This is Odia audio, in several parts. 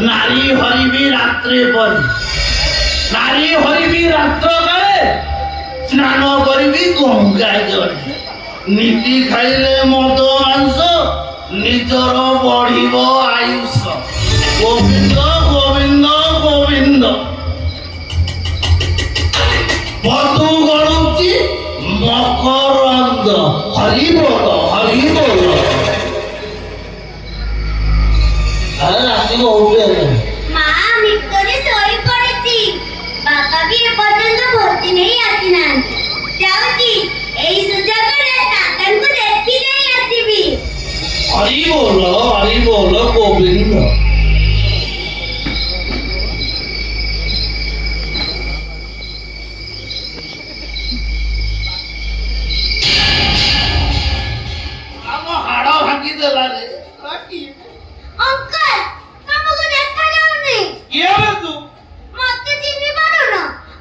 নারী হরিবি রাত্রে পরে নারী হরিবি রাত্র কালে স্নান করিবি গঙ্গায় জলে নীতি খাইলে মদ মাংস নিজর বঢ়িব আয়ুষ গোবিন্দ গোবিন্দ গোবিন্দ বধু গড়ুচি মকরন্দ হরি বল হরি বল মা আমি তোরে শোই পড়েছি বাবা বি এপর্যন্ত ভর্তি নেই আসিনাহাନ୍ତି যাଉଛି এই সুযোগରେ দাদাଙ୍କୁ ଦେଖି ନେଇ ଆସିବି হরি বল গোবিন্দ ଆମ ହାଡ଼ ଭାଙ୍ଗି ଦେଲା ରେ ଅଙ୍କଲ ତମକୁ ଦେଖାଯାଉନି କିଏ ବେ ତୁ ମତେ ଚିହ୍ନି ପାରୁନ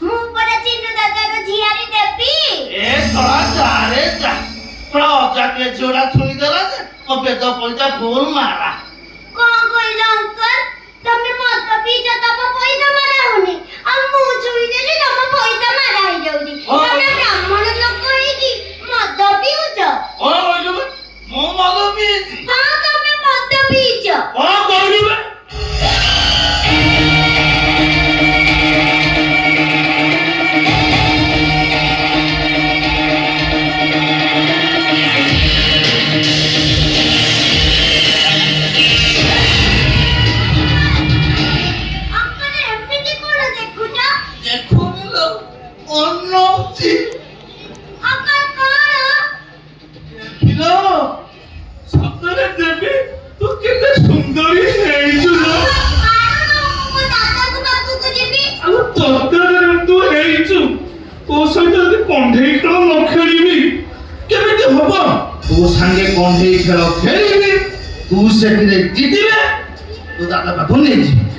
ମୁଁ ପରା ଚିହ୍ନୁ ଦାଦାର ଝିଆରୀ ଦେବି ଏ ଶଳା ଯାରେ ଯା ପୁରା ଅଜାକେ ଝିଅଟା ଛୁଇଁ ଦେଲା ଯେ ମୋ ପେଟ ପଇସା ଫୁଲ ମାରା କଣ କହିଲ ଅଙ୍କଲ ତମେ ମଦ ପିଇଛ ତମ ପଇସା ମାରା ହଉନି ଆଉ ମୁଁ ଛୁଇଁଦେଲି ତମ ପଇସା ମାରା ହେଇଯାଉଛି ତମେ ବ୍ରାହ୍ମଣ ଲୋକ ହେଇକି ମଦ ପିଉଛ କଣ କହିଲୁ ବେ ମୁଁ ମଦ ପିଇଛି ହଁ ତମେ ମଦ ପିଇଛ କଣ କହିଲୁ ବେ ଅଙ୍କଲ ଏମିତି କଣ ଦେଖୁଛ ଦେଖୁନି ଲୋ ଅନଉଛି ଅଙ୍କଲ କଣ ପିଲା ସତରେ ଦେବି ତୁ କେତେ ସୁନ୍ଦରୀ ହେଇଛୁ ଲୋ ମୁଁ ଦାଦାଙ୍କ ପାଖକୁ ଯିବି ଆଉ ତତରେ ତୁ ହେଇଛୁ ତୋ ସହିତ ଯଦି କଣ୍ଢେଇ ଖେଳ ନ ଖେଳିବି କେମିତି ହବ ତୋ ସାଙ୍ଗେ କଣ୍ଢେଇ ଖେଳ ଖେଳିବି ତୁ ସେଥିରେ ଜିତିବେ ତୁ ଦାଦା ପାଖକୁ ନେଇଯିବି